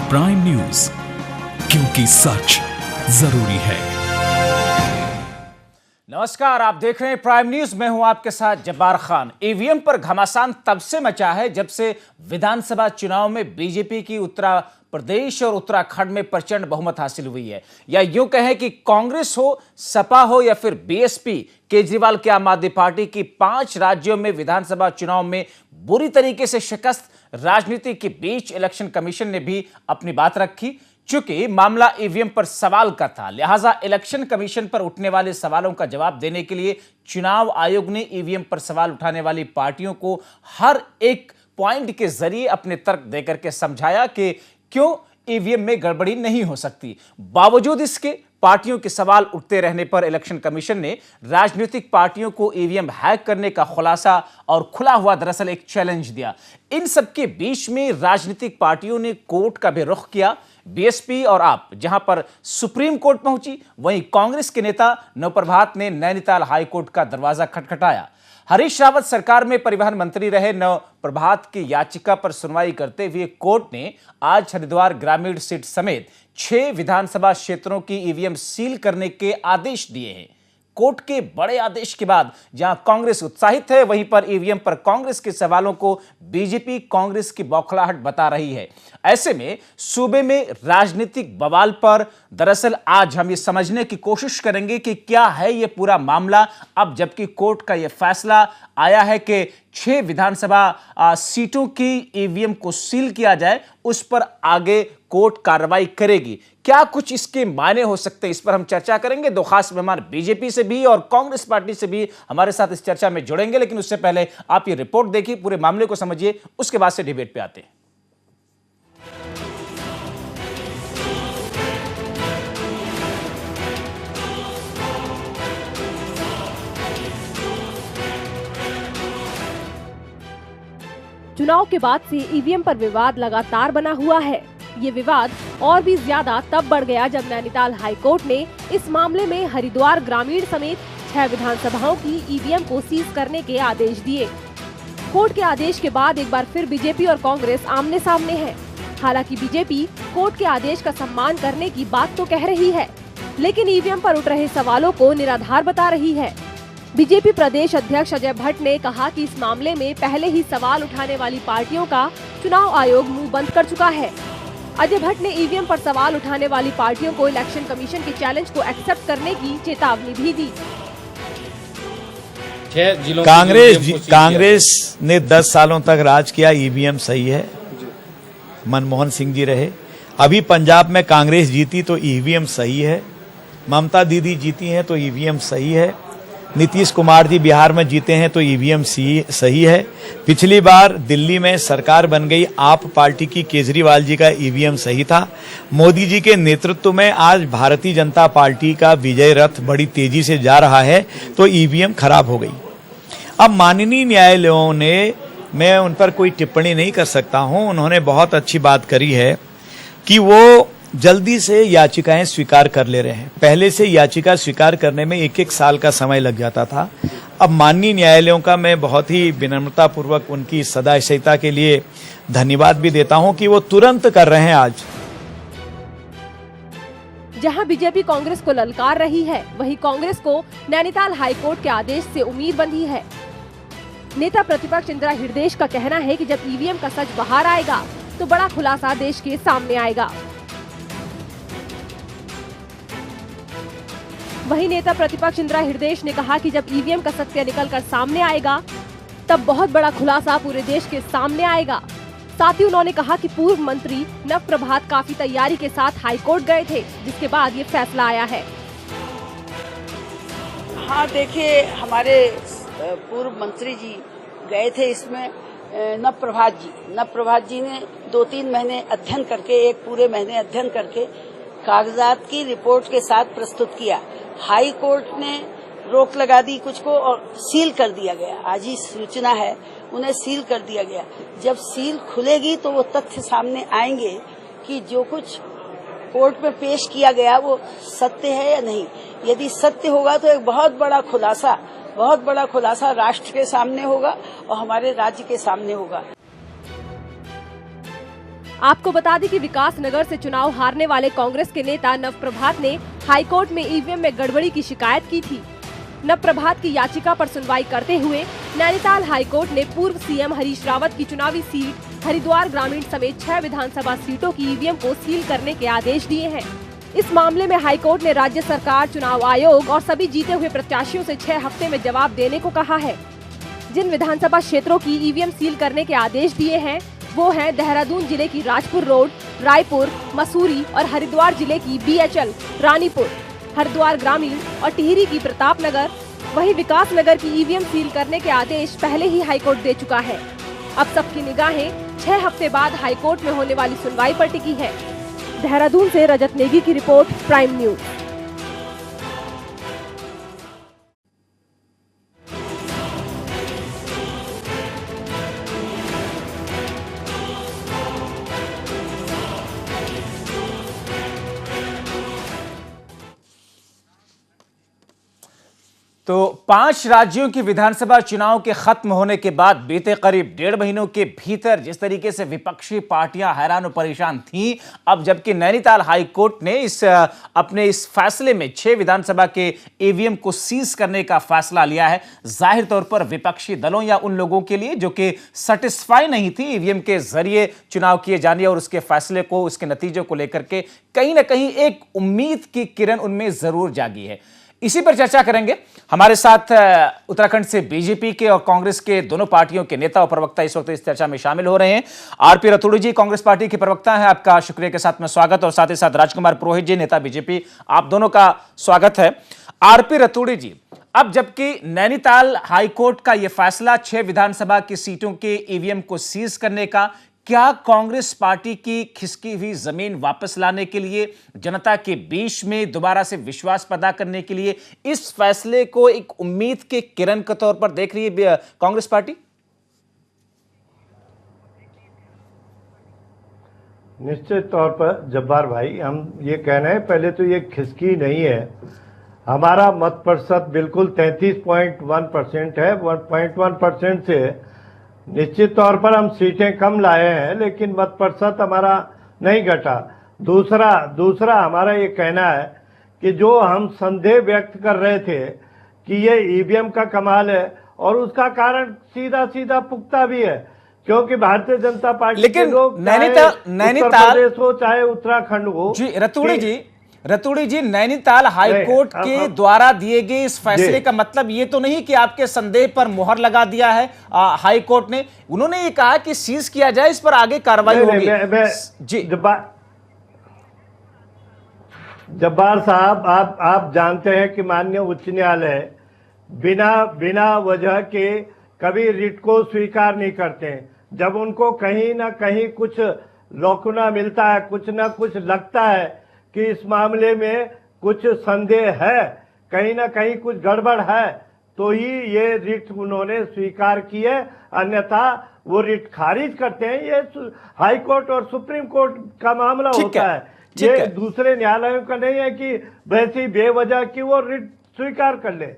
Prime news, क्योंकि सच जरूरी है। नमस्कार, आप देख रहे हैं प्राइम न्यूज। मैं हूं आपके साथ जब्बार खान। ईवीएम पर घमासान तब से मचा है जब से विधानसभा चुनाव में बीजेपी की उत्तर प्रदेश और उत्तराखंड में प्रचंड बहुमत हासिल हुई है। या यूं कहें कि कांग्रेस हो, सपा हो या फिर बीएसपी, केजरीवाल की आम आदमी पार्टी की 5 राज्यों में विधानसभा चुनाव में बुरी तरीके से शिकस्त। राजनीति के बीच इलेक्शन कमीशन ने भी अपनी बात रखी। चूंकि मामला ईवीएम पर सवाल का था, लिहाजा इलेक्शन कमीशन पर उठने वाले सवालों का जवाब देने के लिए चुनाव आयोग ने ईवीएम पर सवाल उठाने वाली पार्टियों को हर एक पॉइंट के जरिए अपने तर्क देकर के समझाया कि क्यों ईवीएम में गड़बड़ी नहीं हो सकती। बावजूद इसके पार्टियों के सवाल उठते रहने पर इलेक्शन कमीशन ने राजनीतिक पार्टियों को ईवीएम हैक करने का खुलासा और खुला हुआ दरअसल एक चैलेंज दिया। इन सबके बीच में राजनीतिक पार्टियों ने कोर्ट का भी रुख किया। बीएसपी और आप जहां पर सुप्रीम कोर्ट पहुंची, वहीं कांग्रेस के नेता नवप्रभात ने नैनीताल हाईकोर्ट का दरवाजा खटखटाया। हरीश रावत सरकार में परिवहन मंत्री रहे नवप्रभात की याचिका पर सुनवाई करते हुए कोर्ट ने आज हरिद्वार ग्रामीण सीट समेत 6 विधानसभा क्षेत्रों की ईवीएम सील करने के आदेश दिए हैं। कोर्ट के बड़े आदेश के बाद जहां कांग्रेस उत्साहित है, वहीं पर ईवीएम पर कांग्रेस के सवालों को बीजेपी कांग्रेस की बौखलाहट बता रही है। ऐसे में सूबे में राजनीतिक बवाल पर दरअसल आज हम ये समझने की कोशिश करेंगे कि क्या है ये पूरा मामला। अब जबकि कोर्ट का ये फैसला आया है कि 6 विधानसभा सीटों की ईवीएम को सील किया जाए, उस पर आगे कोर्ट कार्रवाई करेगी। क्या कुछ इसके मायने हो सकते हैं, इस पर हम चर्चा करेंगे। 2 खास मेहमान बीजेपी से भी और कांग्रेस पार्टी से भी हमारे साथ इस चर्चा में जुड़ेंगे, लेकिन उससे पहले आप ये रिपोर्ट देखिए, पूरे मामले को समझिए, उसके बाद से डिबेट पे आते हैं। चुनाव के बाद से ईवीएम पर विवाद लगातार बना हुआ है। ये विवाद और भी ज्यादा तब बढ़ गया जब नैनीताल हाईकोर्ट ने इस मामले में हरिद्वार ग्रामीण समेत 6 विधानसभाओं की ईवीएम को सीज करने के आदेश दिए। कोर्ट के आदेश के बाद एक बार फिर बीजेपी और कांग्रेस आमने सामने है। हालांकि बीजेपी कोर्ट के आदेश का सम्मान करने की बात तो कह रही है, लेकिन ईवीएम पर उठ रहे सवालों को निराधार बता रही है। बीजेपी प्रदेश अध्यक्ष अजय भट्ट ने कहा कि इस मामले में पहले ही सवाल उठाने वाली पार्टियों का चुनाव आयोग मुंह बंद कर चुका है। अजय भट्ट ने ईवीएम पर सवाल उठाने वाली पार्टियों को इलेक्शन कमीशन के चैलेंज को एक्सेप्ट करने की चेतावनी भी दी। कांग्रेस ने 10 सालों तक राज किया, ईवीएम सही है। मनमोहन सिंह जी रहे। अभी पंजाब में कांग्रेस जीती तो ईवीएम सही है। ममता दीदी जीती हैं तो ईवीएम सही है। नीतीश कुमार जी बिहार में जीते हैं तो ईवीएम सही है। पिछली बार दिल्ली में सरकार बन गई आप पार्टी की, केजरीवाल जी का ईवीएम सही था। मोदी जी के नेतृत्व में आज भारतीय जनता पार्टी का विजय रथ बड़ी तेजी से जा रहा है तो ईवीएम खराब हो गई। अब माननीय न्यायालयों ने, मैं उन पर कोई टिप्पणी नहीं कर सकता हूं, उन्होंने बहुत अच्छी बात करी है कि वो जल्दी से याचिकाएं स्वीकार कर ले रहे हैं। पहले से याचिका स्वीकार करने में 1-1 साल का समय लग जाता था। अब माननीय न्यायालयों का मैं बहुत ही विनम्रता पूर्वक उनकी सदाशयता के लिए धन्यवाद भी देता हूं कि वो तुरंत कर रहे हैं। आज जहां बीजेपी कांग्रेस को ललकार रही है, वहीं कांग्रेस को नैनीताल हाईकोर्ट के आदेश से उम्मीद बंधी है। नेता प्रतिपक्ष इंदिरा हृदयेश का कहना है कि जब ईवीएम का सच बाहर आएगा तो बड़ा खुलासा देश के सामने आएगा। वहीं नेता प्रतिपक्ष इंदिरा हृदयेश ने कहा कि जब ईवीएम का सत्य निकलकर सामने आएगा तब बहुत बड़ा खुलासा पूरे देश के सामने आएगा। साथ ही उन्होंने कहा कि पूर्व मंत्री नवप्रभात काफी तैयारी के साथ हाईकोर्ट गए थे, जिसके बाद ये फैसला आया है। हाँ, देखिए, हमारे पूर्व मंत्री जी गए थे इसमें। नवप्रभात जी ने 2-3 महीने अध्ययन करके, 1 पूरे महीने अध्ययन करके कागजात की रिपोर्ट के साथ प्रस्तुत किया। हाई कोर्ट ने रोक लगा दी कुछ को और सील कर दिया गया। आज ही सूचना है, उन्हें सील कर दिया गया। जब सील खुलेगी तो वो तथ्य सामने आएंगे कि जो कुछ कोर्ट में पेश किया गया वो सत्य है या नहीं। यदि सत्य होगा तो एक बहुत बड़ा खुलासा राष्ट्र के सामने होगा और हमारे राज्य के सामने होगा। आपको बता दें कि विकास नगर से चुनाव हारने वाले कांग्रेस के नेता नवप्रभात ने हाईकोर्ट में ईवीएम में गड़बड़ी की शिकायत की थी। नवप्रभात की याचिका पर सुनवाई करते हुए नैनीताल हाईकोर्ट ने पूर्व सीएम हरीश रावत की चुनावी सीट हरिद्वार ग्रामीण समेत 6 विधानसभा सीटों की ईवीएम को सील करने के आदेश दिए हैं। इस मामले में हाईकोर्ट ने राज्य सरकार, चुनाव आयोग और सभी जीते हुए प्रत्याशियों से 6 हफ्ते में जवाब देने को कहा है। जिन विधानसभा क्षेत्रों की ईवीएम सील करने के आदेश दिए हैं वो हैं देहरादून जिले की राजपुर रोड, रायपुर, मसूरी और हरिद्वार जिले की BHL, रानीपुर, हरिद्वार ग्रामीण और टिहरी की प्रताप नगर। वहीं विकास नगर की ईवीएम सील करने के आदेश पहले ही हाईकोर्ट दे चुका है। अब सबकी निगाहें 6 हफ्ते बाद हाईकोर्ट में होने वाली सुनवाई पर टिकी है। देहरादून से रजत नेगी की रिपोर्ट, प्राइम न्यूज। तो 5 राज्यों की विधानसभा चुनाव के खत्म होने के बाद बीते करीब 1.5 महीनों के भीतर जिस तरीके से विपक्षी पार्टियां हैरान और परेशान थीं, अब जबकि नैनीताल हाईकोर्ट ने अपने इस फैसले में 6 विधानसभा के ईवीएम को सीज करने का फैसला लिया है। जाहिर तौर पर विपक्षी दलों या उन लोगों के लिए जो कि सेटिस्फाई नहीं थी ईवीएम के जरिए चुनाव किए जाने और उसके फैसले को, उसके नतीजों को लेकर के कहीं ना कहीं एक उम्मीद की किरण उनमें जरूर जागी है। इसी पर चर्चा करेंगे। हमारे साथ उत्तराखंड से बीजेपी के और कांग्रेस के दोनों पार्टियों के नेता और प्रवक्ता इस वक्त इस चर्चा में शामिल हो रहे हैं। आरपी रतूड़ी जी कांग्रेस पार्टी के प्रवक्ता हैं, आपका शुक्रिया के साथ में स्वागत, और साथ ही साथ राजकुमार पुरोहित जी नेता बीजेपी, आप दोनों का स्वागत है। आरपी रतूड़ी जी, अब जबकि नैनीताल हाईकोर्ट का यह फैसला 6 विधानसभा की सीटों के ईवीएम को सीज करने का, क्या कांग्रेस पार्टी की खिसकी हुई जमीन वापस लाने के लिए, जनता के बीच में दोबारा से विश्वास पैदा करने के लिए इस फैसले को एक उम्मीद के किरण के तौर पर देख रही है कांग्रेस पार्टी? निश्चित तौर पर जब्बार भाई, हम ये कह रहे हैं, पहले तो ये खिसकी नहीं है। हमारा मत प्रतिशत बिल्कुल 33.1% है। 1.1% से निश्चित तौर पर हम सीटें कम लाए हैं, लेकिन मत प्रतिशत हमारा नहीं घटा। दूसरा हमारा ये कहना है कि जो हम संदेह व्यक्त कर रहे थे कि ये ईवीएम का कमाल है, और उसका कारण सीधा पुख्ता भी है, क्योंकि भारतीय जनता पार्टी के लोग नैनीताल उत्तर प्रदेश हो चाहे उत्तराखंड हो। जी रतूड़ी जी, नैनीताल हाईकोर्ट के द्वारा दिए गए इस फैसले का मतलब ये तो नहीं कि आपके संदेह पर मुहर लगा दिया है हाईकोर्ट ने। उन्होंने ये कहा कि सीज किया जाए, इस पर आगे कार्रवाई होगी। जी जब्बार साहब, आप जानते हैं कि माननीय उच्च न्यायालय बिना वजह के कभी रिट को स्वीकार नहीं करते। जब उनको कहीं ना कहीं कुछ लौकुना मिलता है, कुछ ना कुछ लगता है कि इस मामले में कुछ संदेह है, कहीं ना कहीं कुछ गड़बड़ है, तो ही ये रिट उन्होंने स्वीकार की है, अन्यथा वो रिट खारिज करते हैं। ये हाई कोर्ट और सुप्रीम कोर्ट का मामला होता है, ये दूसरे न्यायालयों का नहीं है कि वैसी बेवजह की वो रिट स्वीकार कर ले।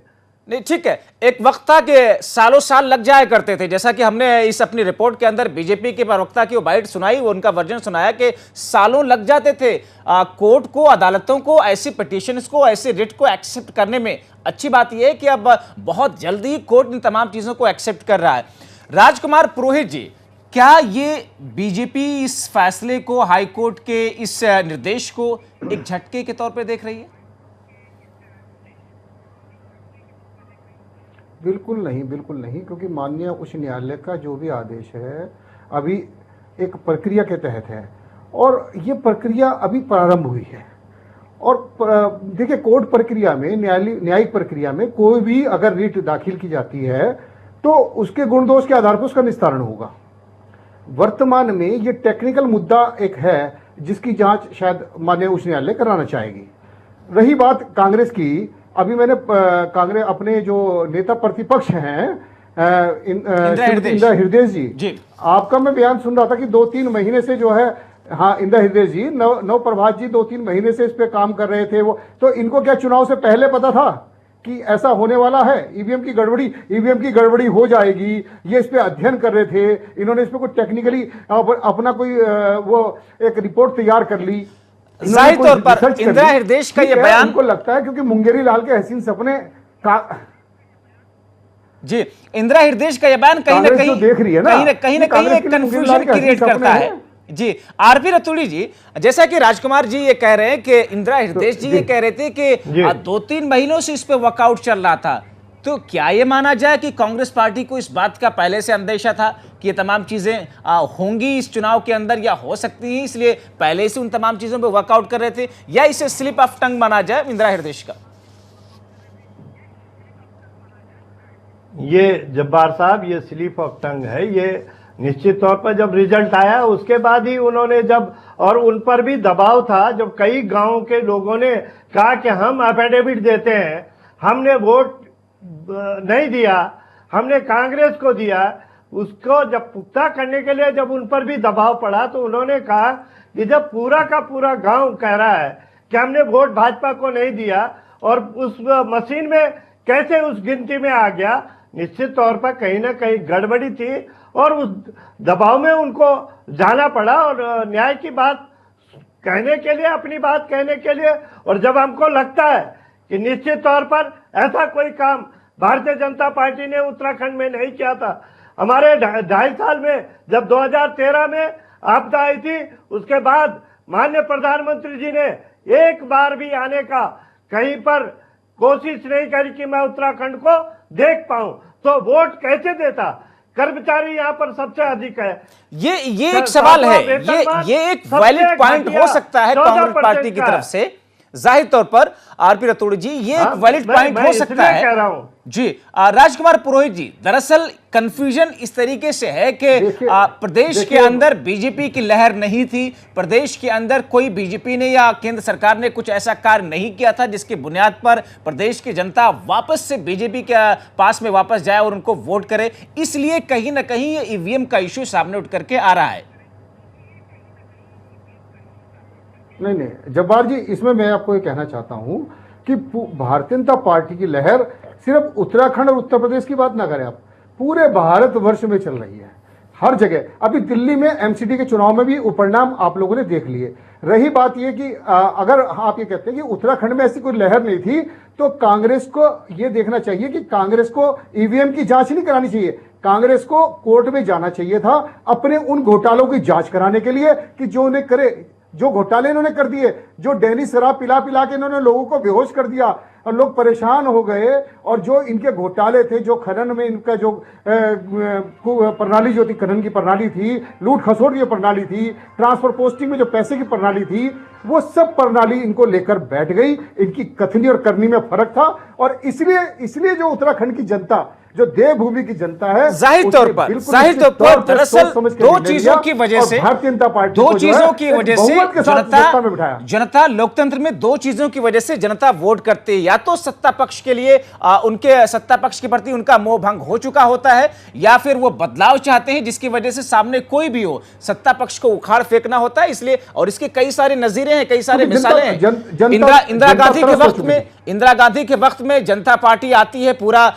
नहीं, ठीक है, एक वक्त था कि सालों साल लग जाया करते थे, जैसा कि हमने इस अपनी रिपोर्ट के अंदर बीजेपी के प्रवक्ता की वो बाइट सुनाई, वो उनका वर्जन सुनाया कि सालों लग जाते थे कोर्ट को, अदालतों को ऐसी पिटीशंस को, ऐसे रिट को एक्सेप्ट करने में। अच्छी बात यह है कि अब बहुत जल्दी कोर्ट इन तमाम चीजों को एक्सेप्ट कर रहा है। राजकुमार पुरोहित जी, क्या ये बीजेपी इस फैसले को, हाईकोर्ट के इस निर्देश को एक झटके के तौर पर देख रही है? बिल्कुल नहीं, क्योंकि माननीय उच्च न्यायालय का जो भी आदेश है अभी एक प्रक्रिया के तहत है, और ये प्रक्रिया अभी प्रारंभ हुई है। और देखिए, कोर्ट प्रक्रिया में, न्यायिक प्रक्रिया में कोई भी अगर रिट दाखिल की जाती है तो उसके गुण दोष के आधार पर उसका निस्तारण होगा। वर्तमान में ये टेक्निकल मुद्दा एक है जिसकी जांच शायद माननीय उच्च न्यायालय कराना चाहेगी। रही बात कांग्रेस की, अभी मैंने कांग्रेस अपने जो नेता प्रतिपक्ष हैं इंदिरा हृदयेश जी, आपका मैं बयान सुन रहा था कि 2-3 महीने से जो है, हाँ इंदिरा हृदयेश जी, नव प्रभात जी 2-3 महीने से इस पे काम कर रहे थे। वो तो इनको क्या चुनाव से पहले पता था कि ऐसा होने वाला है, ईवीएम की गड़बड़ी हो जाएगी, ये इस पे अध्ययन कर रहे थे, इन्होंने इस पे कोई टेक्निकली अपना कोई वो एक रिपोर्ट तैयार कर ली। जाहिर तौर पर इंदिरा हृदयेश का ये बयान, उनको लगता है क्योंकि मुंगेरी लाल के हसीन सपने जी, इंदिरा हृदयेश का ये बयान कहीं ना कहीं देख रही है ना, कहीं एक कंफ्यूजन क्रिएट करता है। जी, आरपी रतूड़ी जी, जैसा कि राजकुमार जी ये कह रहे हैं कि इंदिरा हृदयेश जी ये कह रहे थे कि 2-3 महीनों से इस पे वर्कआउट चल रहा था, तो क्या ये माना जाए कि कांग्रेस पार्टी को इस बात का पहले से अंदेशा था कि ये तमाम चीजें होंगी इस चुनाव के अंदर या हो सकती हैं, इसलिए पहले से उन तमाम चीजों पे वर्कआउट कर रहे थे, या इसे स्लिप ऑफ टंग माना जाए इंदिरा हृदयेश का? ये जब्बार साहब, ये स्लिप ऑफ टंग है। ये निश्चित तौर पर जब रिजल्ट आया उसके बाद ही उन्होंने जब, और उन पर भी दबाव था, जब कई गांवों के लोगों ने कहा कि हम एफिडेविट देते हैं, हमने वोट नहीं दिया, हमने कांग्रेस को दिया, उसको जब पुख्ता करने के लिए जब उन पर भी दबाव पड़ा तो उन्होंने कहा कि जब पूरा का पूरा गांव कह रहा है कि हमने वोट भाजपा को नहीं दिया और उस मशीन में कैसे उस गिनती में आ गया, निश्चित तौर पर कहीं ना कहीं गड़बड़ी थी और उस दबाव में उनको जाना पड़ा और न्याय की बात कहने के लिए, अपनी बात कहने के लिए। और जब हमको लगता है कि निश्चित तौर पर ऐसा कोई काम भारतीय जनता पार्टी ने उत्तराखंड में नहीं किया था, हमारे 2.5 साल में जब 2013 में आपदा आई थी, उसके बाद माननीय प्रधानमंत्री जी ने एक बार भी आने का कहीं पर कोशिश नहीं करी कि मैं उत्तराखंड को देख पाऊं, तो वोट कैसे देता? कर्मचारी यहाँ पर सबसे अधिक है। ये एक सवाल है, ये एक वैलिड पॉइंट हो सकता है कांग्रेस पार्टी की तरफ से। जाहिर तौर पर आरपी रतूड़ी जी, ये एक वैलिड पॉइंट हो सकता है। कह रहा हूं जी, राजकुमार पुरोहित जी, दरअसल कंफ्यूजन इस तरीके से है कि प्रदेश के अंदर बीजेपी की लहर नहीं थी, प्रदेश के अंदर कोई बीजेपी ने या केंद्र सरकार ने कुछ ऐसा कार्य नहीं किया था जिसके बुनियाद पर प्रदेश की जनता वापस से बीजेपी के पास में वापस जाए और उनको वोट करे, इसलिए कहीं ना कहीं ये ईवीएम का इश्यू सामने उठ करके आ रहा है। नहीं, जब्बार जी, इसमें मैं आपको ये कहना चाहता हूं कि भारतीय जनता पार्टी की लहर सिर्फ उत्तराखंड और उत्तर प्रदेश की बात ना करें, आप पूरे भारतवर्ष में चल रही है, हर जगह। अभी दिल्ली में एमसीडी के चुनाव में भी परिणाम आप लोगों ने देख लिए। रही बात यह कि अगर आप ये कहते हैं कि उत्तराखंड में ऐसी कोई लहर नहीं थी, तो कांग्रेस को ये देखना चाहिए कि कांग्रेस को ईवीएम की जांच नहीं करानी चाहिए, कांग्रेस को कोर्ट में जाना चाहिए था अपने उन घोटालों की जांच कराने के लिए कि जो उन्हें करे, जो घोटाले इन्होंने कर दिए, जो डेली शराब पिला पिला के इन्होंने लोगों को बेहोश कर दिया और लोग परेशान हो गए, और जो इनके घोटाले थे, जो खनन में इनका जो प्रणाली जो थी, खनन की प्रणाली थी, लूट खसोट की प्रणाली थी, ट्रांसफर पोस्टिंग में जो पैसे की प्रणाली थी, वो सब प्रणाली इनको लेकर बैठ गई। इनकी कथनी और करनी में फर्क था, और इसलिए जो उत्तराखंड की जनता, जो देवभूमि की जनता है, जाहिर तौर पर दरअसल दो चीजों की वजह से, भारतीय जनता पार्टी दो चीजों की वजह से जनता लोकतंत्र में दो चीजों की वजह से जनता वोट करती है, या तो सत्ता पक्ष के लिए उनके सत्ता पक्ष के प्रति उनका मोह भंग हो चुका होता है, या फिर वो बदलाव चाहते हैं जिसकी वजह से सामने कोई भी हो सत्ता पक्ष को उखाड़ फेंकना होता है। इसलिए, और इसके कई सारे नजीरे हैं, कई सारे मिसालें हैं। इंदिरा गांधी के वक्त में जनता पार्टी आती है, पूरा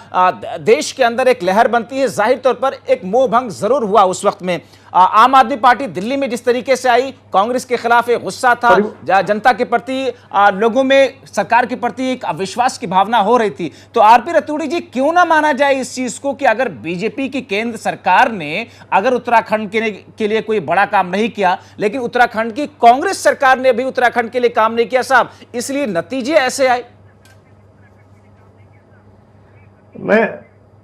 देश के अंदर एक लहर बनती है, जाहिर तौर पर एक मोह भंग जरूर हुआ उस वक्त में। आम आदमी पार्टी दिल्ली में जिस तरीके से आई, कांग्रेस के खिलाफ एक गुस्सा था, जनता के प्रति, लोगों में सरकार के प्रति एक अविश्वास की भावना हो रही थी। तो आरपी रतूड़ी जी, क्यों ना माना जाए इस चीज को कि अगर बीजेपी की केंद्र सरकार ने अगर उत्तराखंड के लिए कोई बड़ा काम नहीं किया, लेकिन उत्तराखंड की कांग्रेस सरकार ने भी उत्तराखंड के लिए काम नहीं किया साहब, इसलिए नतीजे ऐसे आए।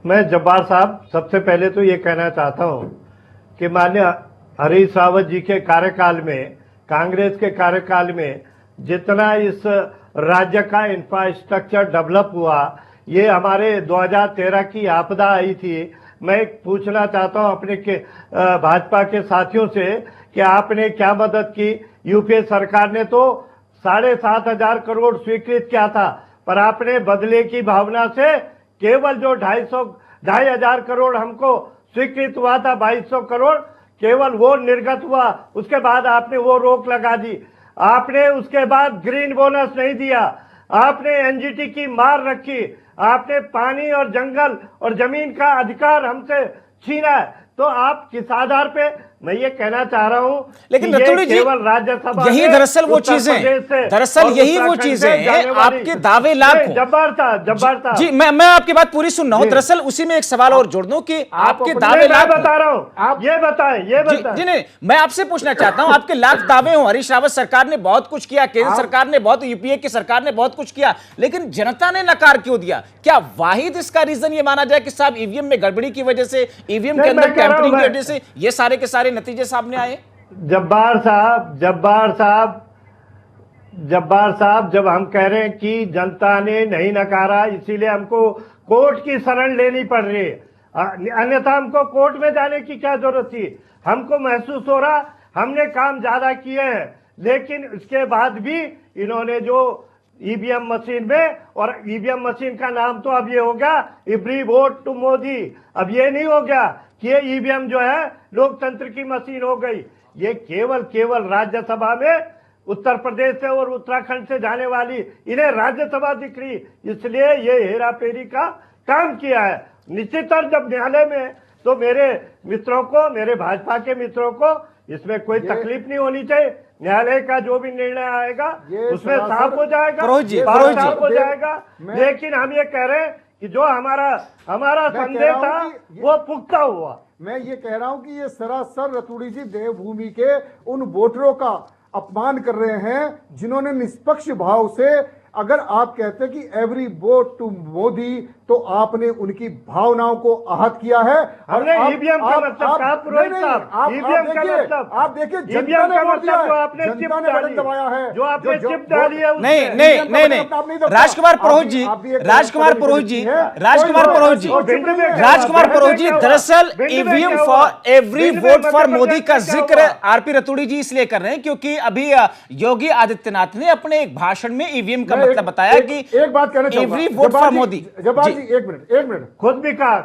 मैं जब्बार साहब, सबसे पहले तो ये कहना चाहता हूं कि माननीय हरीश रावत जी के कार्यकाल में, कांग्रेस के कार्यकाल में जितना इस राज्य का इंफ्रास्ट्रक्चर डेवलप हुआ, ये हमारे 2013 की आपदा आई थी। मैं पूछना चाहता हूं अपने के भाजपा के साथियों से कि आपने क्या मदद की? यूपीए सरकार ने तो 7,500 करोड़ स्वीकृत किया था, पर आपने बदले की भावना से केवल जो 2,500 करोड़ हमको स्वीकृत हुआ था, 2,200 करोड़ केवल वो निर्गत हुआ। उसके बाद आपने वो रोक लगा दी। आपने उसके बाद ग्रीन बोनस नहीं दिया, आपने एनजीटी की मार रखी, आपने पानी और जंगल और जमीन का अधिकार हमसे छीना है, तो आप किस आधार पे? मैं ये कहना चाह रहा हूँ, लेकिन रतूड़ी जी, केवल राज्यसभा यही दरअसल वो चीजें, दरअसल यही वो चीजें हैं, आपके दावे लाखों। जब्बार साहब जी, मैं आपकी बात पूरी सुन रहा हूँ। दरअसल उसी में एक सवाल और जोड़ दूं कि आपके दावे लाख, बता रहा हूँ, आप ये बताएं। जी नहीं, मैं आपसे पूछना चाहता हूं, आपके लाख दावे हो, हरीश रावत सरकार ने बहुत कुछ किया, केंद्र सरकार ने बहुत, यूपीए की सरकार ने बहुत कुछ किया, लेकिन जनता ने नकार क्यों दिया? क्या वाहिद इसका रीजन ये माना जाए कि साहब ईवीएम में गड़बड़ी की वजह से, ईवीएम के अंदर टैंपरिंग की वजह से ये सारे के सारे नतीजे सामने आए? जब्बार साहब, जब हम कह रहे हैं कि जनता ने नहीं नकारा, इसीलिए हमको कोर्ट की शरण लेनी पड़ रही है, अन्यथा हमको कोर्ट में जाने की क्या जरूरत थी? हमको महसूस हो रहा हमने काम ज्यादा किए हैं, लेकिन इसके बाद भी इन्होंने जो ईवीएम मशीन में, और ईवीएम मशीन का नाम तो अब ये हो गया एवरी वोट टू मोदी। अब ये नहीं हो गया कि ये ईवीएम जो है लोकतंत्र की मशीन हो गई। ये केवल राज्यसभा में उत्तर प्रदेश से और उत्तराखंड से जाने वाली इन्हें राज्यसभा दिख रही, इसलिए ये हेरा फेरी का काम किया है। निश्चित तौर जब न्यायालय में, तो मेरे मित्रों को, मेरे भाजपा के मित्रों को इसमें कोई तकलीफ नहीं होनी चाहिए। न्यायालय का जो भी निर्णय आएगा उसमें साफ हो जाएगा, साफ हो जाएगा। लेकिन हम ये कह रहे हैं कि जो हमारा संदेह था वो पुख्ता हुआ। मैं ये कह रहा हूं कि ये सरासर रतूड़ी जी देवभूमि के उन वोटरों का अपमान कर रहे हैं जिन्होंने निष्पक्ष भाव से, अगर आप कहते हैं कि एवरी वोट टू मोदी, तो आपने उनकी भावनाओं को आहत किया है। हमने ईवीएम का मतलब कहा, पुरोहित साहब, ईवीएम का मतलब आप देखिए, जनता ने वोट दिया है, जनता ने बटन दबाया है, जो आपने चिप डाली है। नहीं, राजकुमार पुरोहित जी, दरअसल EVM for every vote for Modi का जिक्र आरपी रतूड़ी जी इसलिए कर रहे हैं क्योंकि अभी योगी आदित्यनाथ ने अपने एक भाषण में ईवीएम का मतलब बताया कि एक बात कहना चाहूंगा, एवरी वोट फॉर मोदी। एक मिनट खुद भी कहा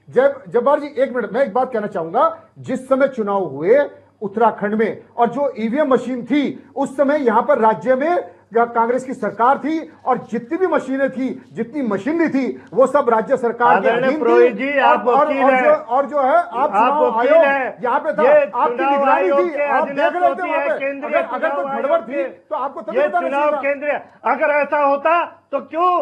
जब्बार जी, एक मिनट, मैं एक बात कहना चाहूंगा। जिस समय चुनाव हुए उत्तराखंड में, और जो ईवीएम मशीन थी उस समय यहां पर राज्य में कांग्रेस की सरकार थी, और जितनी भी मशीनें थी, जितनी मशीनरी थी, वो सब राज्य सरकार के अधीन थी। और जो है आप चुनाव आयोग यहाँ पे था, आपकी निगरानी थी, आप देख रहे थे वहां पे। अगर कोई गड़बड़ थी तो आपको तभी बताना चाहिए। केंद्रीय अगर ऐसा होता तो क्यों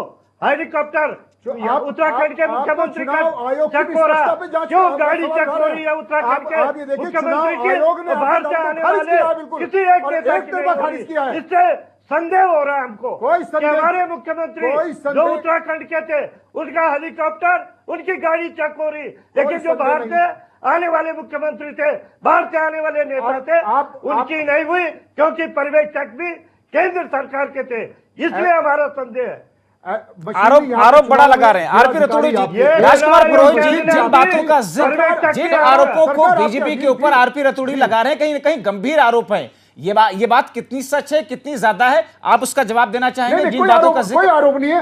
हेलीकॉप्टर उत्तराखंड के मुख्यमंत्री का चेक हो रहा, क्यों गाड़ी चेक हो रही है उत्तराखंड के मुख्यमंत्री की? बाहर से आने वाले किसी एक नेता की, इससे संदेह हो रहा है हमको कि हमारे मुख्यमंत्री जो उत्तराखंड के थे उनका हेलीकॉप्टर, उनकी गाड़ी चेक हो रही, लेकिन जो बाहर से आने वाले मुख्यमंत्री थे, बाहर से आने वाले नेता थे, उनकी नहीं हुई, क्योंकि पर्यवेक्षक भी केंद्र सरकार के थे। इसलिए हमारा संदेह है। आरोप बड़ा लगा रहे हैं आरपी रतूड़ी जी, राजकुमार पुरोहित जी, जिन बातों का जिक्र, जिन आरोपों को बीजेपी के ऊपर आरपी रतूड़ी लगा रहे हैं, कहीं न कहीं गंभीर आरोप है। ये बात कितनी सच है, कितनी ज्यादा है, आप उसका जवाब देना चाहेंगे? जिन बातों का जिक्र, कोई आरोप नहीं है,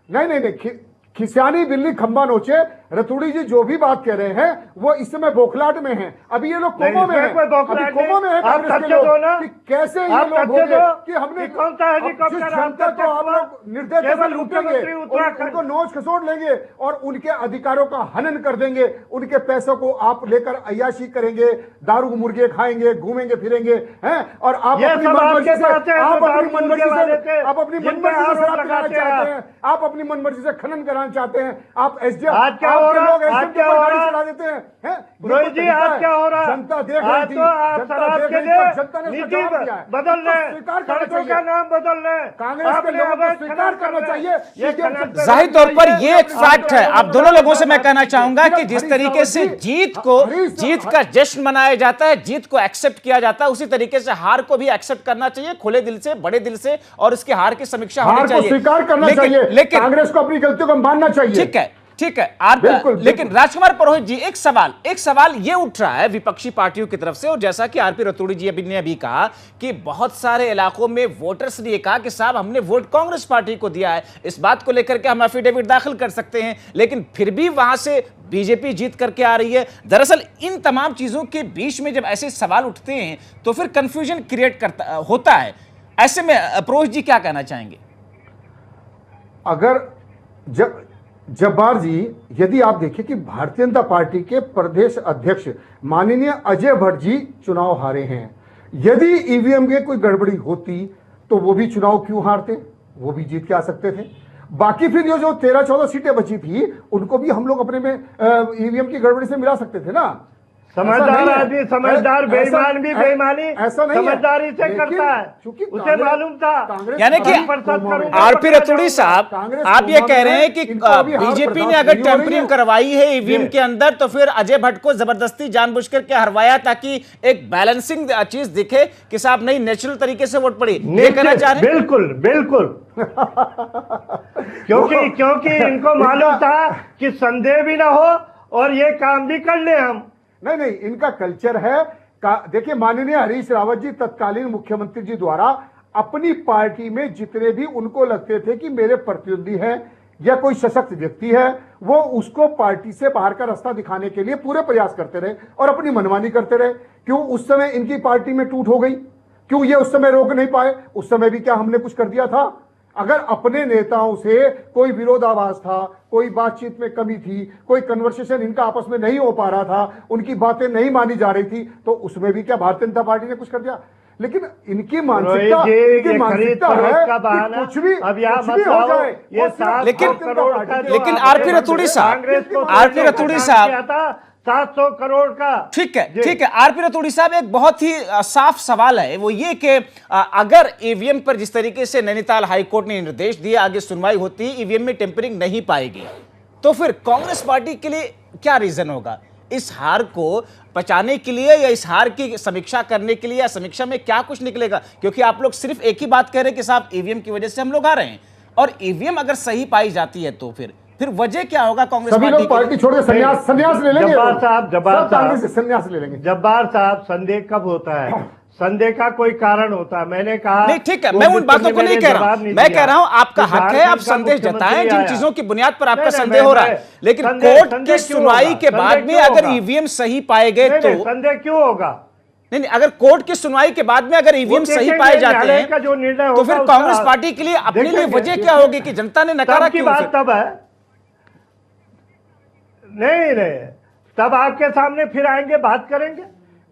ये नहीं, खिसियानी बिल्ली खंबा नोचे। रतूड़ी जी जो भी बात कह रहे हैं वो इस समय बौखलाहट में हैं। अभी ये लोग कोमो में हैं, कोमो में है कांग्रेस के लोग कि कैसे ये लोग हो गए कि हमने कौन सा हेलीकॉप्टर जनता को आप लोग निर्दय से लूटेंगे, उनको नोच खसोट लेंगे और उनके अधिकारों का हनन कर देंगे, उनके पैसों को आप लेकर अय्याशी करेंगे, दारू मुर्गे खाएंगे, घूमेंगे फिरेंगे, हैं, और आप अपनी मनमर्जी से आप अपनी मनमर्जी से खनन कराना चाहते हैं। आप एसडीएम चला देते हैं। पुरोहित जी, आज क्या हो रहा है? जनता देख रही थी, आप शराब के लिए जनता ने नीति बदल रहे, सड़कों का नाम बदल रहे, कांग्रेस के लोगों को स्वीकार करना चाहिए। जाहिर तौर पर ये एक फैक्ट है। आप दोनों लोगों से मैं कहना चाहूंगा कि जिस तरीके से जीत का जश्न मनाया जाता है, जीत को एक्सेप्ट किया जाता है, उसी तरीके से हार को भी एक्सेप्ट करना चाहिए, खुले दिल से, बड़े दिल से, और इसकी हार की समीक्षा होनी चाहिए, स्वीकार करना चाहिए, लेकिन कांग्रेस को अपनी गलतियों को मानना चाहिए। ठीक है लेकिन राजकुमार पुरोहित जी, एक सवाल ये उठ रहा है विपक्षी पार्टियों की तरफ से, और जैसा कि आरपी रतूड़ी जी ने अभी कहा कि बहुत सारे इलाकों में वोटर्स ने कहा कि साहब हमने वोट कांग्रेस पार्टी को दिया है, इस बात को लेकर के हम एफिडेविट दाखिल कर सकते हैं, लेकिन फिर भी वहां से बीजेपी जीत करके आ रही है। दरअसल इन तमाम चीजों के बीच में जब ऐसे सवाल उठते हैं तो फिर कंफ्यूजन क्रिएट होता है। ऐसे में पुरोहित जी क्या कहना चाहेंगे? अगर जब्बार जी, यदि आप देखिए कि भारतीय जनता पार्टी के प्रदेश अध्यक्ष माननीय अजय भट्ट जी चुनाव हारे हैं। यदि ईवीएम में कोई गड़बड़ी होती तो वो भी चुनाव क्यों हारते, वो भी जीत के आ सकते थे। बाकी फिर ये जो 13-14 सीटें बची थी उनको भी हम लोग अपने में ईवीएम की गड़बड़ी से मिला सकते थे ना। समझदार आदमी समझदार, बेईमान भी बेईमानी ऐसा नहीं समझदारी से करता है, क्योंकि उसे मालूम था। यानी कि आरपी रतूड़ी साहब, आप ये कह रहे हैं कि बीजेपी ने अगर टेम्परिंग करवाई है ईवीएम के अंदर तो फिर अजय भट्ट को जबरदस्ती जानबूझकर के हरवाया ताकि एक बैलेंसिंग चीज दिखे कि साहब नहीं नेचुरल तरीके से वोट पड़ी, ये कहना चाह रहे हैं? बिल्कुल बिल्कुल क्योंकि इनको मालूम था कि संदेह भी ना हो और ये काम भी कर ले हम। नहीं, इनका कल्चर है देखिए, माननीय हरीश रावत जी तत्कालीन मुख्यमंत्री जी द्वारा अपनी पार्टी में जितने भी उनको लगते थे कि मेरे प्रतिद्वंदी है या कोई सशक्त व्यक्ति है, वो उसको पार्टी से बाहर का रास्ता दिखाने के लिए पूरे प्रयास करते रहे और अपनी मनमानी करते रहे। क्यों उस समय इनकी पार्टी में टूट हो गई? क्यों ये उस समय रोक नहीं पाए? उस समय भी क्या हमने कुछ कर दिया था? अगर अपने नेताओं से कोई विरोधाभास था, कोई बातचीत में कमी थी, कोई कन्वर्सेशन इनका आपस में नहीं हो पा रहा था, उनकी बातें नहीं मानी जा रही थी, तो उसमें भी क्या भारतीय जनता पार्टी ने कुछ कर दिया? लेकिन इनकी मानसिकता है कि कुछ भी हो जाए, ये 700 करोड़। लेकिन आरपी रतूड़ी साहब 700 करोड़ का, ठीक है आरपी रतूड़ी साहब, एक बहुत ही साफ सवाल है, वो ये कि अगर ईवीएम पर जिस तरीके से नैनीताल हाईकोर्ट ने निर्देश दिए आगे सुनवाई होती, ईवीएम में टेम्परिंग नहीं पाएगी, तो फिर कांग्रेस पार्टी के लिए क्या रीजन होगा इस हार को पचाने के लिए, या इस हार की समीक्षा करने के लिए, या समीक्षा में क्या कुछ निकलेगा? क्योंकि आप लोग सिर्फ एक ही बात कह रहे हैं कि साहब ईवीएम की वजह से हम लोग आ रहे हैं, और ईवीएम अगर सही पाई जाती है तो फिर वजह क्या होगा? कांग्रेस सभी लोग पार्टी छोड़ के संन्यास ले लेंगे। संन्यास ले लेंगे। जब्बार साहब, संदेह कब होता है? संदेह का कोई कारण होता है। मैंने कहा नहीं, ठीक है, मैं उन बातों को नहीं कह रहा हूं, मैं कह रहा हूं आपका हक है, आप संदेह जताएं जिन चीजों की बुनियाद पर आपका संदेह हो रहा है, लेकिन कोर्ट की सुनवाई के बाद में अगर ईवीएम सही पाए गए तो संदेह क्यों होगा? नहीं, अगर कोर्ट की सुनवाई के बाद में अगर ईवीएम सही पाए जाते हैं तो फिर कांग्रेस पार्टी के लिए अपने लिए वजह क्या होगी कि जनता ने नकारा क्यों? बात तब है, नहीं तब आपके सामने फिर आएंगे, बात करेंगे।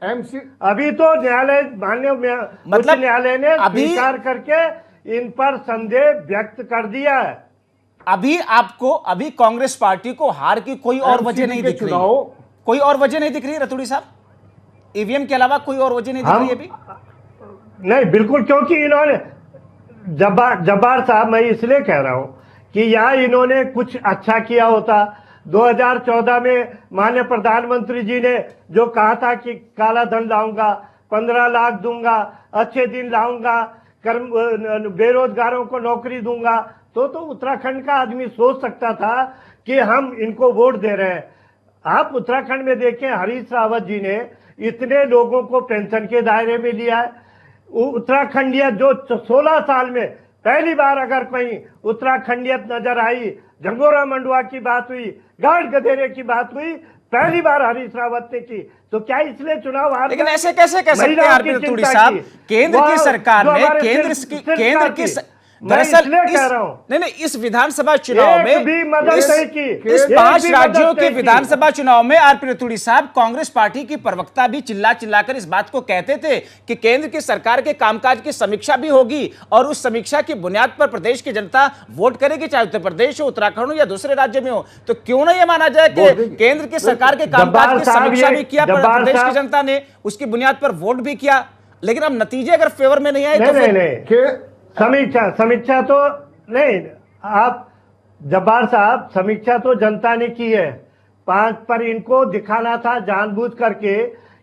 अभी तो न्यायालय, माननीय उच्च न्यायालय ने स्वीकार करके इन पर संदेह व्यक्त कर दिया है। अभी कांग्रेस पार्टी को हार की कोई और वजह नहीं दिख रही, कोई और वजह नहीं दिख रही रतूड़ी साहब, ईवीएम के अलावा कोई और वजह नहीं दिख रही अभी? नहीं, बिल्कुल, क्योंकि इन्होंने जब्बार साहब, मैं इसलिए कह रहा हूं कि यहाँ इन्होंने कुछ अच्छा किया होता। 2014 में माननीय प्रधानमंत्री जी ने जो कहा था कि काला धन लाऊंगा, 15 लाख दूंगा, अच्छे दिन लाऊंगा, बेरोजगारों को नौकरी दूंगा, तो उत्तराखंड का आदमी सोच सकता था कि हम इनको वोट दे रहे हैं। आप उत्तराखंड में देखें, हरीश रावत जी ने इतने लोगों को पेंशन के दायरे में लिया है। उत्तराखंडियत जो 16 साल में पहली बार अगर कहीं उत्तराखंडियत नजर आई, झंगोरा मंडुआ की बात हुई, गाड़ गधेरे की बात हुई, पहली बार हरीश रावत ने की, तो क्या इसलिए चुनाव हार? लेकिन ऐसे कैसे कह सकते हैं आरपी रतूड़ी साहब? केंद्र की सरकार ने केंद्र की दरअसल इस विधानसभा चुनाव में इस 5 राज्यों के विधानसभा चुनाव में आरपी रतूड़ी साहब, कांग्रेस पार्टी की प्रवक्ता भी चिल्लाकर इस बात को कहते थे कि केंद्र की सरकार के कामकाज की समीक्षा भी होगी और उस समीक्षा की बुनियाद पर प्रदेश की जनता वोट करेगी, चाहे उत्तर प्रदेश हो, उत्तराखंड हो या दूसरे राज्य में हो। तो क्यों ना यह माना जाए कि केंद्र की सरकार के कामकाज की समीक्षा भी किया, प्रदेश की जनता ने उसकी बुनियाद पर वोट भी किया, लेकिन अब नतीजे अगर फेवर में नहीं आए तो समीक्षा तो नहीं। आप जब्बार साहब, समीक्षा तो जनता ने की है, 5 पर इनको दिखाना था जानबूझ करके,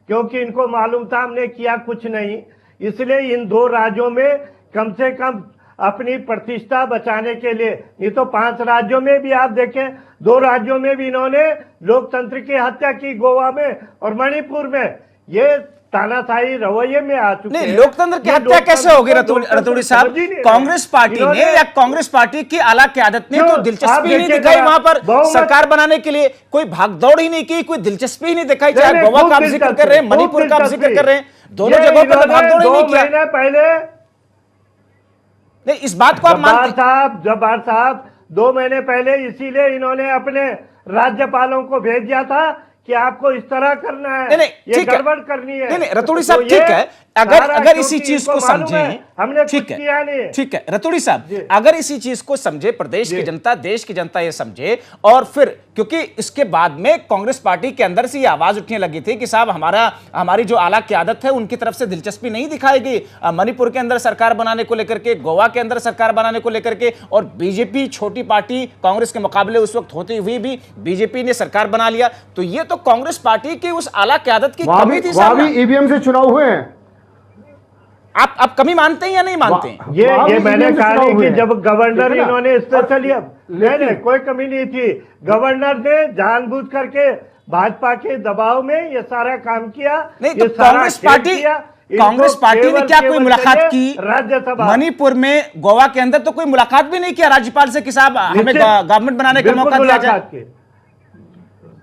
क्योंकि इनको मालूम था हमने किया कुछ नहीं, इसलिए इन 2 राज्यों में कम से कम अपनी प्रतिष्ठा बचाने के लिए। नहीं तो 5 राज्यों में भी आप देखें, 2 राज्यों में भी इन्होंने लोकतंत्र की हत्या की, गोवा में और मणिपुर में। ये तानाशाही रवैये में आ चुके हैं। लोकतंत्र की हत्या कैसे होगी रतूड़ी साहब? कांग्रेस पार्टी ने या कांग्रेस पार्टी की आला क़यादत ने तो दिलचस्पी नहीं दिखाई वहां पर सरकार बनाने के लिए, कोई भागदौड़ ही नहीं की, कोई दिलचस्पी ही नहीं दिखाई। चाहे गोवा का आप जिक्र कर रहे हैं, मणिपुर का आप जिक्र कर रहे हैं, दोनों जगहों पर भागदौड़ ही नहीं किया। पहले नहीं, इस बात को आप मानते हैं? जब्बार साहब, 2 महीने पहले इसीलिए इन्होंने अपने राज्यपालों को भेज दिया था कि आपको इस तरह करना है, ये गड़बड़ करनी है। नहीं, रतूड़ी साहब, तो ठीक है, अगर इसी चीज को समझे, हमने ठीक कुछ किया नहीं। ठीक है रतूड़ी साहब, अगर इसी चीज को समझे प्रदेश की जनता, देश की जनता ये समझे, और फिर क्योंकि इसके बाद में कांग्रेस पार्टी के अंदर से ये आवाज उठने लगी थी कि साहब हमारी जो आला क़यादत है उनकी तरफ से दिलचस्पी नहीं दिखाएगी मणिपुर के अंदर सरकार बनाने को लेकर के, गोवा के अंदर सरकार बनाने को लेकर के, और बीजेपी छोटी पार्टी कांग्रेस के मुकाबले उस वक्त होती हुई भी बीजेपी ने सरकार बना लिया। तो ये तो कांग्रेस पार्टी की उस आला क़यादत की कमी थी। वहां भी ईवीएम से चुनाव हुए हैं। आप कमी मानते हैं या नहीं मानते हैं? ये मैंने कहा नहीं कि जब गवर्नर इन्होंने स्पेशली, नहीं कोई कमी नहीं थी। गवर्नर ने जानबूझ करके भाजपा के दबाव में ये सारा काम किया। नहीं तो कांग्रेस पार्टी ने क्या कोई मुलाकात की राज्यसभा मणिपुर में, गोवा के अंदर तो कोई मुलाकात भी नहीं किया राज्यपाल से कि साहब हमें गवर्नमेंट बनाने का मौका दिया जाए?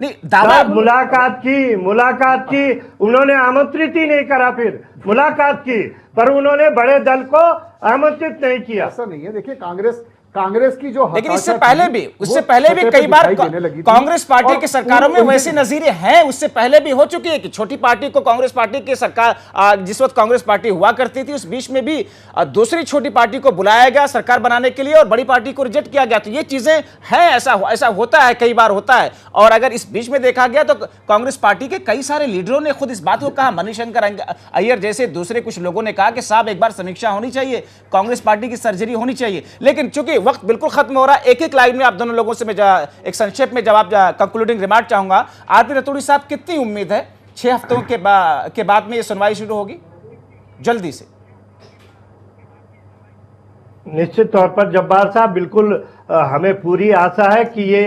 नहीं, दावा मुलाकात की उन्होंने आमंत्रित ही नहीं करा, फिर मुलाकात की, पर उन्होंने बड़े दल को आमंत्रित नहीं किया। ऐसा नहीं है, देखिए कांग्रेस की जो, लेकिन उससे पहले भी कई बार कांग्रेस पार्टी की सरकारों में वैसे नजीरे हैं, उससे पहले भी हो चुकी है कि छोटी पार्टी को कांग्रेस पार्टी की सरकार, जिस वक्त कांग्रेस पार्टी हुआ करती थी उस बीच में भी दूसरी छोटी पार्टी को बुलाया गया सरकार बनाने के लिए और बड़ी पार्टी को रिजेक्ट किया गया। तो ये चीजें हैं, ऐसा होता है, कई बार होता है। और अगर इस बीच में देखा गया तो कांग्रेस पार्टी के कई सारे लीडरों ने खुद इस बात को कहा, मणिशंकर अय्यर जैसे दूसरे कुछ लोगों ने कहा कि साहब एक बार समीक्षा होनी चाहिए, कांग्रेस पार्टी की सर्जरी होनी चाहिए। लेकिन चूंकि वक्त बिल्कुल खत्म हो रहा है, एक लाइन में आप दोनों लोगों से मैं एक संक्षेप में जवाब, कंक्लूडिंग रिमार्क चाहूंगा। आरपी रतूड़ी साहब, कितनी उम्मीद है 6 हफ्तों के बाद में ये सुनवाई शुरू होगी जल्दी से? निश्चित तौर पर जब्बार साहब, बिल्कुल हमें पूरी आशा है कि ये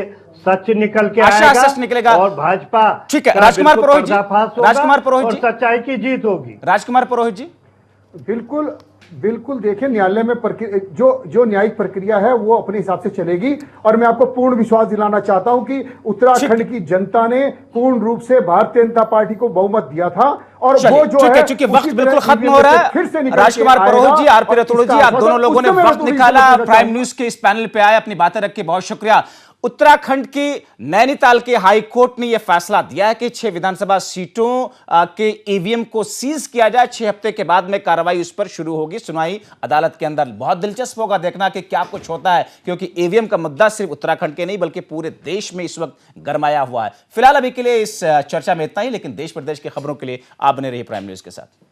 सच निकल के आएगा, सच निकलेगा और भाजपा, ठीक है। राजकुमार पुरोहित जी, सच्चाई की जीत होगी। राजकुमार पुरोहित जी, बिल्कुल देखिए, न्यायालय में जो न्यायिक प्रक्रिया है वो अपने हिसाब से चलेगी, और मैं आपको पूर्ण विश्वास दिलाना चाहता हूं कि उत्तराखंड की जनता ने पूर्ण रूप से भारतीय जनता पार्टी को बहुमत दिया था, और वो जो है, चूंकि वक्त बिल्कुल खत्म हो रहा है, राजकुमार पुरोहित जी, आरपी रतूड़ी जी, आप दोनों लोगों ने वक्त निकाला, प्राइम न्यूज के इस पैनल पे आए, अपनी बातें रखी, बहुत शुक्रिया। उत्तराखंड की नैनीताल के हाई कोर्ट ने यह फैसला दिया है कि 6 विधानसभा सीटों के ईवीएम को सीज किया जाए। 6 हफ्ते के बाद में कार्रवाई उस पर शुरू होगी, सुनवाई अदालत के अंदर। बहुत दिलचस्प होगा देखना कि क्या कुछ होता है, क्योंकि ईवीएम का मुद्दा सिर्फ उत्तराखंड के नहीं बल्कि पूरे देश में इस वक्त गरमाया हुआ है। फिलहाल अभी के लिए इस चर्चा में इतना ही, लेकिन देश प्रदेश की खबरों के लिए आप बने रहिए प्राइम न्यूज के साथ।